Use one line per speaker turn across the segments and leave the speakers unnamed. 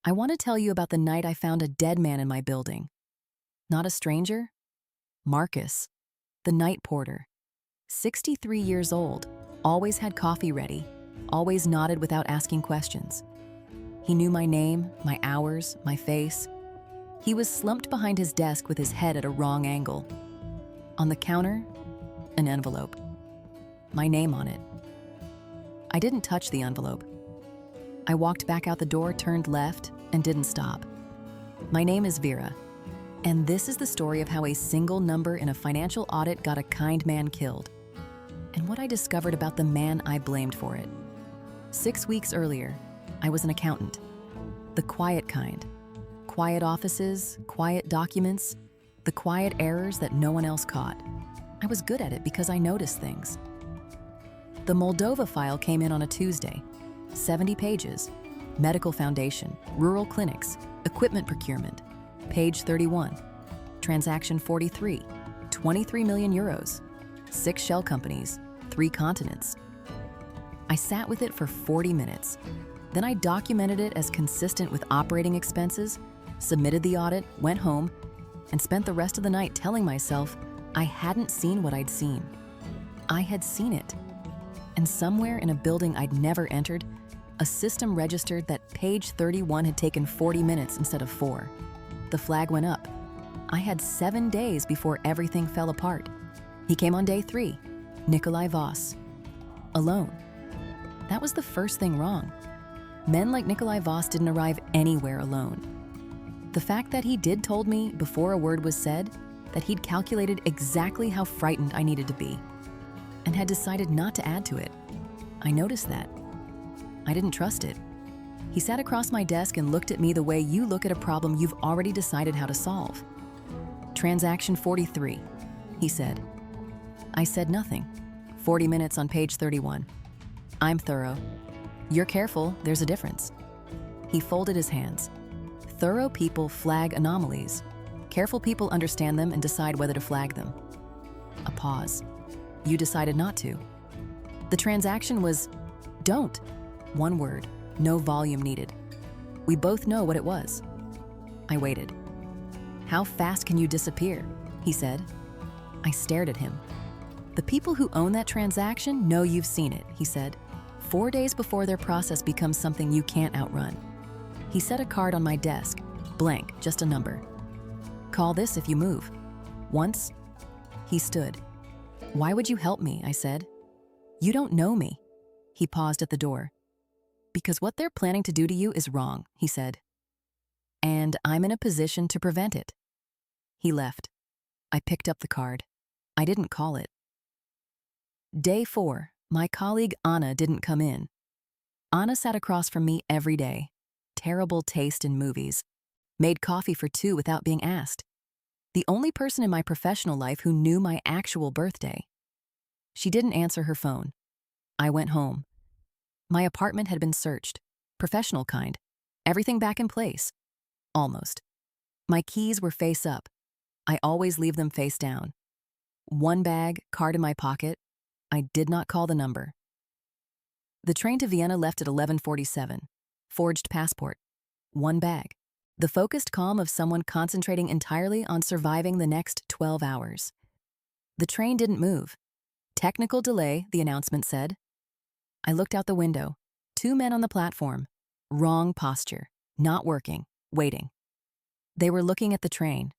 I want to tell you about the night I found a dead man in my building. Not a stranger, Marcus, the night porter. 63 years old, always had coffee ready, always nodded without asking questions. He knew my name, my hours, my face. He was slumped behind his desk with his head at a wrong angle. On the counter, an envelope. My name on it. I didn't touch the envelope. I walked back out the door, turned left, and didn't stop. My name is Vera, and this is the story of how a single number in a financial audit got a kind man killed, and what I discovered about the man I blamed for it. 6 weeks earlier, I was an accountant. The quiet kind. Quiet offices, quiet documents, the quiet errors that no one else caught. I was good at it because I noticed things. The Moldova file came in on a Tuesday. 70 pages. Medical foundation, rural clinics, equipment procurement. Page 31. Transaction 43. 23 million euros. 6 shell companies, 3 continents. I sat with it for 40 minutes. Then I documented it as consistent with operating expenses, submitted the audit, went home, and spent the rest of the night telling myself I hadn't seen what I'd seen. I had seen it. And somewhere in a building I'd never entered, a system registered that page 31 had taken 40 minutes instead of 4. The flag went up. I had 7 days before everything fell apart. He came on day 3, Nikolai Voss. Alone. That was the first thing wrong. Men like Nikolai Voss didn't arrive anywhere alone. The fact that he did told me, before a word was said, that he'd calculated exactly how frightened I needed to be, and had decided not to add to it. I noticed that. I didn't trust it. He sat across my desk and looked at me the way you look at a problem you've already decided how to solve. Transaction 43, he said. I said nothing. 40 minutes on page 31. I'm thorough. You're careful, there's a difference. He folded his hands. Thorough people flag anomalies. Careful people understand them and decide whether to flag them. A pause. You decided not to. The transaction was, don't. One word, no volume needed. We both know what it was. I waited. How fast can you disappear? He said. I stared at him. The people who own that transaction know you've seen it, he said. 4 days before their process becomes something you can't outrun. He set a card on my desk, blank, just a number. Call this if you move. Once, he stood. Why would you help me? I said. You don't know me. He paused at the door. Because what they're planning to do to you is wrong, he said. And I'm in a position to prevent it. He left. I picked up the card. I didn't call it. Day 4, my colleague Anna didn't come in. Anna sat across from me every day. Terrible taste in movies. Made coffee for 2 without being asked. The only person in my professional life who knew my actual birthday. She didn't answer her phone. I went home. My apartment had been searched. Professional kind. Everything back in place. Almost. My keys were face up. I always leave them face down. One bag, card in my pocket. I did not call the number. The train to Vienna left at 11:47. Forged passport. One bag. The focused calm of someone concentrating entirely on surviving the next 12 hours. The train didn't move. Technical delay, the announcement said. I looked out the window. 2 men on the platform. Wrong posture. Not working. Waiting. They were looking at the train.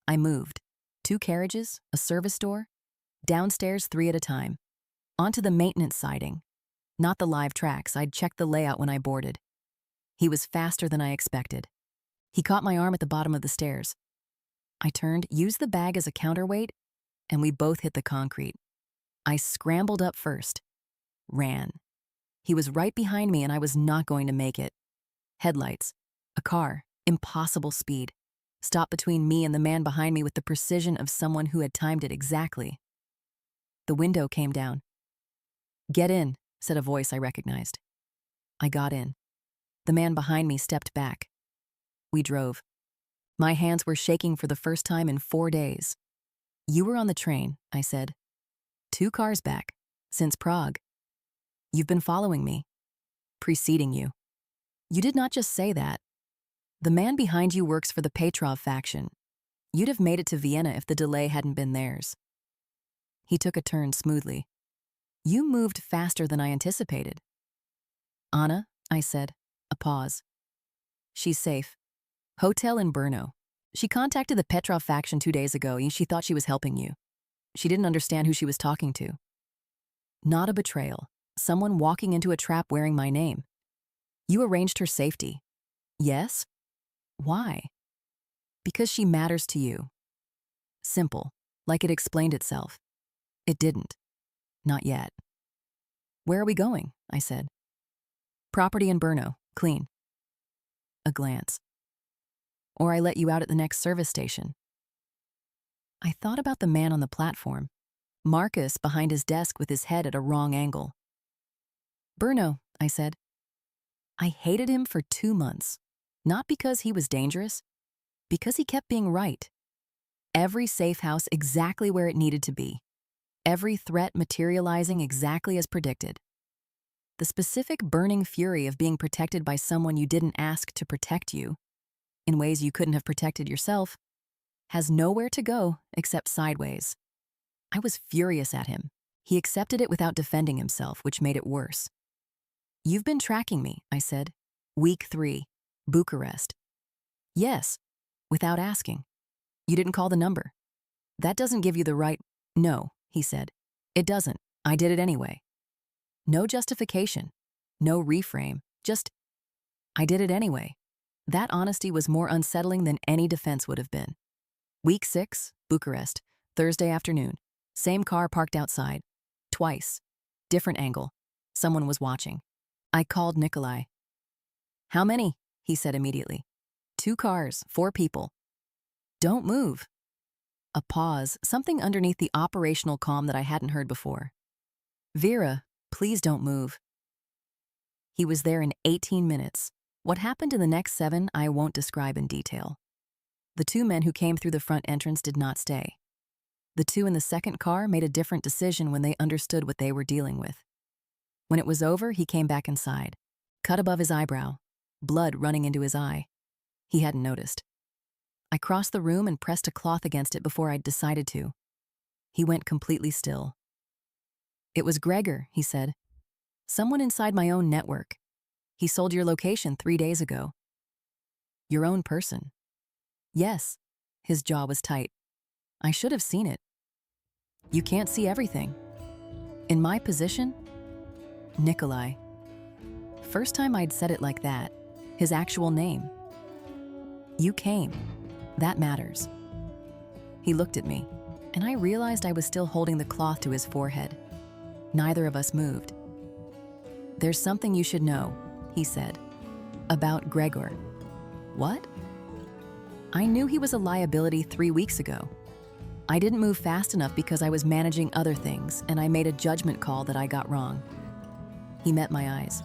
I moved. 2 carriages, a service door. Downstairs 3 at a time. Onto the maintenance siding. Not the live tracks. I'd checked the layout when I boarded. He was faster than I expected. He caught my arm at the bottom of the stairs. I turned, used the bag as a counterweight, and we both hit the concrete. I scrambled up first. Ran. He was right behind me and I was not going to make it. Headlights. A car. Impossible speed. Stopped between me and the man behind me with the precision of someone who had timed it exactly. The window came down. Get in, said a voice I recognized. I got in. The man behind me stepped back. We drove. My hands were shaking for the first time in 4 days. You were on the train, I said. 2 cars back. Since Prague. You've been following me. Preceding you. You did not just say that. The man behind you works for the Petrov faction. You'd have made it to Vienna if the delay hadn't been theirs. He took a turn smoothly. You moved faster than I anticipated. Anna, I said. A pause. She's safe. Hotel in Brno. She contacted the Petrov faction 2 days ago and she thought she was helping you. She didn't understand who she was talking to. Not a betrayal. Someone walking into a trap wearing my name. You arranged her safety. Yes? Why? Because she matters to you. Simple, like it explained itself. It didn't. Not yet. Where are we going? I said. Property in Brno, clean. A glance. Or I let you out at the next service station. I thought about the man on the platform, Marcus behind his desk with his head at a wrong angle. Brno, I said. I hated him for 2 months, not because he was dangerous, because he kept being right. Every safe house exactly where it needed to be. Every threat materializing exactly as predicted. The specific burning fury of being protected by someone you didn't ask to protect you, in ways you couldn't have protected yourself, has nowhere to go except sideways. I was furious at him. He accepted it without defending himself, which made it worse. You've been tracking me, I said. Week 3, Bucharest. Yes, without asking. You didn't call the number. That doesn't give you the right. No, he said. It doesn't. I did it anyway. No justification, no reframe, just, I did it anyway. That honesty was more unsettling than any defense would have been. Week 6, Bucharest, Thursday afternoon. Same car parked outside. Twice. Different angle. Someone was watching. I called Nikolai. How many? He said immediately. 2 cars, 4 people. Don't move. A pause, something underneath the operational calm that I hadn't heard before. Vera, please don't move. He was there in 18 minutes. What happened in the next 7, I won't describe in detail. The 2 men who came through the front entrance did not stay. The 2 in the second car made a different decision when they understood what they were dealing with. When it was over, he came back inside, cut above his eyebrow, blood running into his eye. He hadn't noticed. I crossed the room and pressed a cloth against it before I'd decided to. He went completely still. It was Gregor, he said. Someone inside my own network. He sold your location 3 days ago. Your own person. Yes. His jaw was tight. I should have seen it. You can't see everything. In my position? Nikolai. First time I'd said it like that. His actual name. You came. That matters. He looked at me, and I realized I was still holding the cloth to his forehead. Neither of us moved. There's something you should know, he said, about Gregor. What? I knew he was a liability 3 weeks ago. I didn't move fast enough because I was managing other things, and I made a judgment call that I got wrong. He met my eyes.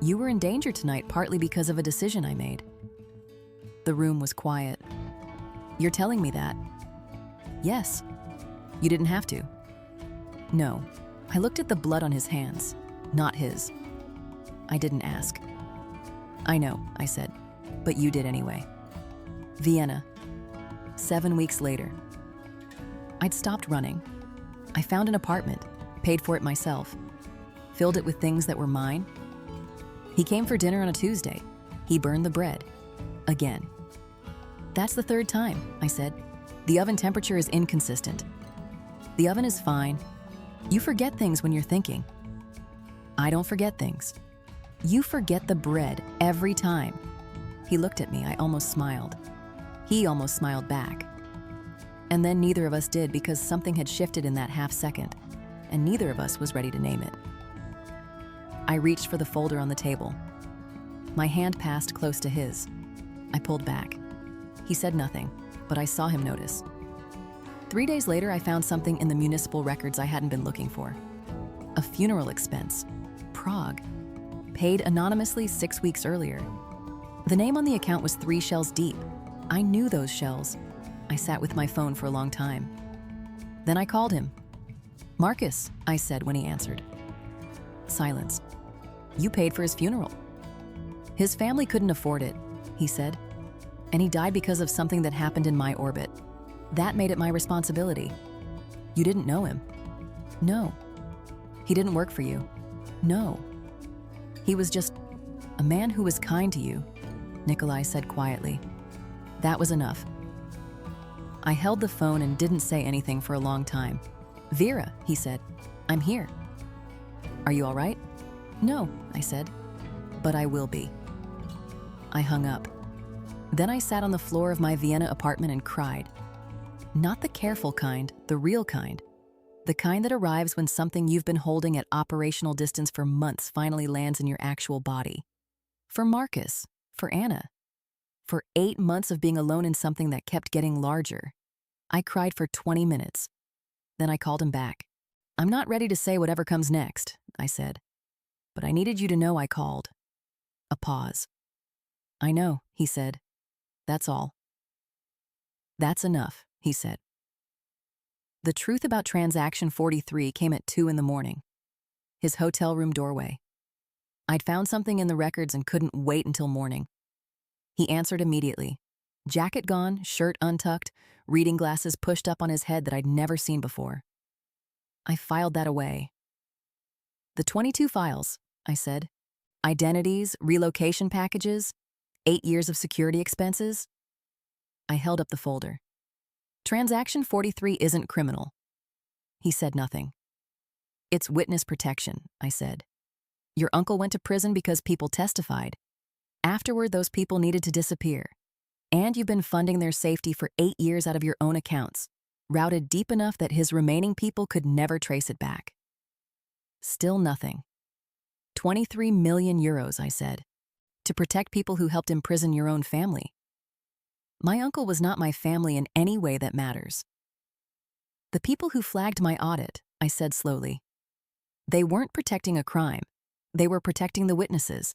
You were in danger tonight partly because of a decision I made. The room was quiet. You're telling me that? Yes. You didn't have to. No. I looked at the blood on his hands, not his. I didn't ask. I know, I said, but you did anyway. Vienna. 7 weeks later. I'd stopped running. I found an apartment, paid for it myself, filled it with things that were mine. He came for dinner on a Tuesday. He burned the bread. Again. That's the 3rd time, I said. The oven temperature is inconsistent. The oven is fine. You forget things when you're thinking. I don't forget things. You forget the bread every time. He looked at me. I almost smiled. He almost smiled back. And then neither of us did because something had shifted in that half second, and neither of us was ready to name it. I reached for the folder on the table. My hand passed close to his. I pulled back. He said nothing, but I saw him notice. 3 days later, I found something in the municipal records I hadn't been looking for. A funeral expense. Prague. Paid anonymously 6 weeks earlier. The name on the account was 3 shells deep. I knew those shells. I sat with my phone for a long time. Then I called him. Marcus, I said when he answered. Silence. You paid for his funeral. His family couldn't afford it. he said. And he died because of something that happened in my orbit. That made it my responsibility. You didn't know him? No. He didn't work for you? No. He was just a man who was kind to you, Nikolai said quietly. That was enough. I held the phone and didn't say anything for a long time. Vera, he said, I'm here. Are you all right? No, I said, but I will be. I hung up. Then I sat on the floor of my Vienna apartment and cried. Not the careful kind, the real kind. The kind that arrives when something you've been holding at operational distance for months finally lands in your actual body. For Marcus, for Anna. For 8 months of being alone in something that kept getting larger. I cried for 20 minutes. Then I called him back. I'm not ready to say whatever comes next, I said. But I needed you to know I called. A pause. I know, he said. That's all. That's enough, he said. The truth about Transaction 43 came at 2 in the morning. His hotel room doorway. I'd found something in the records and couldn't wait until morning. He answered immediately. Jacket gone, shirt untucked, reading glasses pushed up on his head that I'd never seen before. I filed that away. The 22 files, I said. Identities, relocation packages, 8 years of security expenses. I held up the folder. Transaction 43 isn't criminal. He said nothing. It's witness protection, I said. Your uncle went to prison because people testified. Afterward, those people needed to disappear. And you've been funding their safety for 8 years out of your own accounts, routed deep enough that his remaining people could never trace it back. Still nothing. 23 million euros, I said, to protect people who helped imprison your own family. My uncle was not my family in any way that matters. The people who flagged my audit, I said slowly. They weren't protecting a crime. They were protecting the witnesses.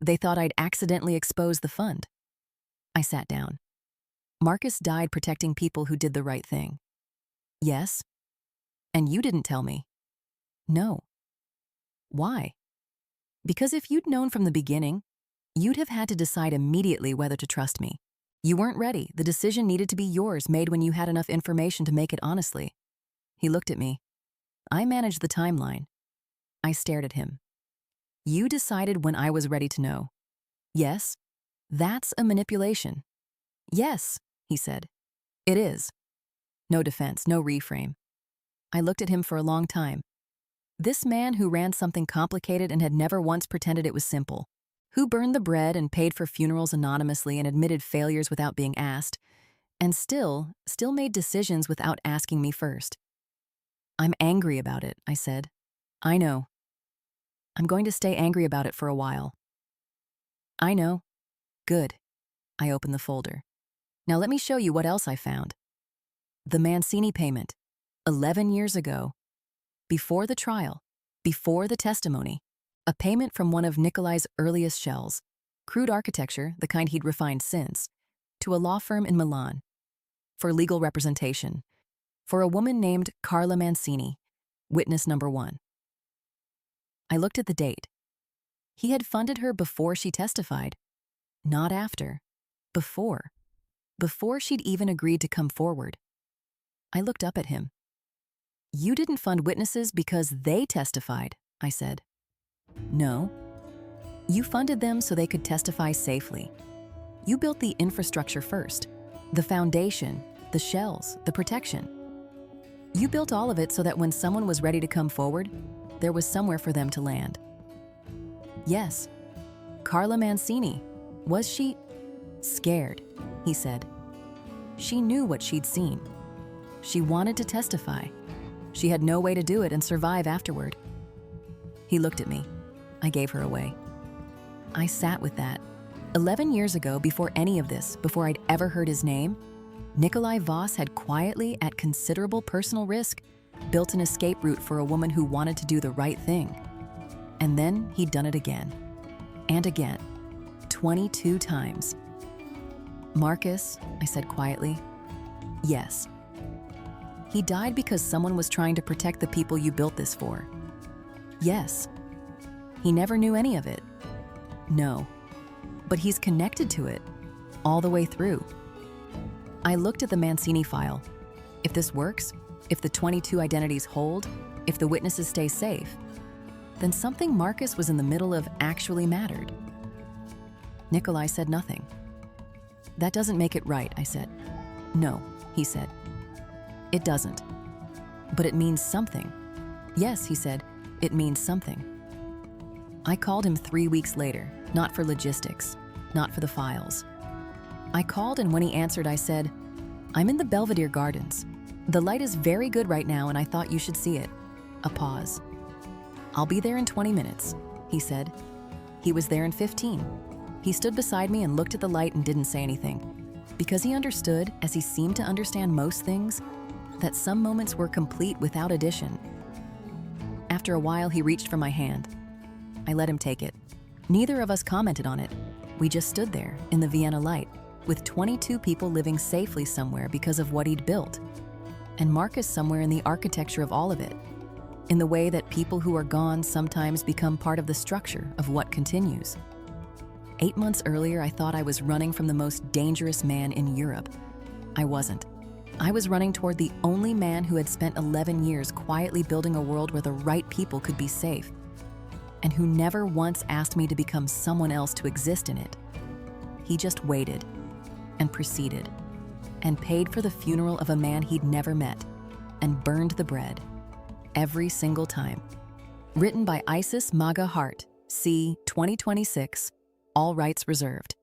They thought I'd accidentally exposed the fund. I sat down. Marcus died protecting people who did the right thing. Yes. And you didn't tell me. No. Why? Because if you'd known from the beginning, you'd have had to decide immediately whether to trust me. You weren't ready. The decision needed to be yours, made when you had enough information to make it honestly. He looked at me. I managed the timeline. I stared at him. You decided when I was ready to know. Yes, that's a manipulation. Yes, he said. It is. No defense, no reframe. I looked at him for a long time. This man who ran something complicated and had never once pretended it was simple, who burned the bread and paid for funerals anonymously and admitted failures without being asked, and still made decisions without asking me first. I'm angry about it, I said. I know. I'm going to stay angry about it for a while. I know. Good. I opened the folder. Now let me show you what else I found. The Mancini payment, 11 years ago. Before the trial, before the testimony, a payment from one of Nikolai's earliest shells, crude architecture, the kind he'd refined since, to a law firm in Milan, for legal representation, for a woman named Carla Mancini, witness number 1. I looked at the date. He had funded her before she testified, not after, before she'd even agreed to come forward. I looked up at him. You didn't fund witnesses because they testified, I said. No. You funded them so they could testify safely. You built the infrastructure first, the foundation, the shells, the protection. You built all of it so that when someone was ready to come forward, there was somewhere for them to land. Yes, Carla Mancini. Was she scared? He said. She knew what she'd seen. She wanted to testify. She had no way to do it and survive afterward. He looked at me. I gave her away. I sat with that. 11 years ago, before any of this, before I'd ever heard his name, Nikolai Voss had quietly, at considerable personal risk, built an escape route for a woman who wanted to do the right thing. And then he'd done it again. And again. 22 times. Marcus, I said quietly. Yes. He died because someone was trying to protect the people you built this for. Yes. He never knew any of it. No. But he's connected to it, all the way through. I looked at the Mancini file. If this works, if the 22 identities hold, if the witnesses stay safe, then something Marcus was in the middle of actually mattered. Nikolai said nothing. That doesn't make it right, I said. No, he said. It doesn't. But it means something. Yes, he said, it means something. I called him 3 weeks later, not for logistics, not for the files. I called, and when he answered, I said, I'm in the Belvedere Gardens. The light is very good right now, and I thought you should see it. A pause. I'll be there in 20 minutes, he said. He was there in 15. He stood beside me and looked at the light and didn't say anything, because he understood, as he seemed to understand most things, that some moments were complete without addition. After a while, he reached for my hand. I let him take it. Neither of us commented on it. We just stood there in the Vienna light, with 22 people living safely somewhere because of what he'd built, and Marcus somewhere in the architecture of all of it, in the way that people who are gone sometimes become part of the structure of what continues. 8 months earlier, I thought I was running from the most dangerous man in Europe. I wasn't. I was running toward the only man who had spent 11 years quietly building a world where the right people could be safe, and who never once asked me to become someone else to exist in it. He just waited, and proceeded, and paid for the funeral of a man he'd never met, and burned the bread. Every single time. Written by Isis Maga Hart, c. 2026, all rights reserved.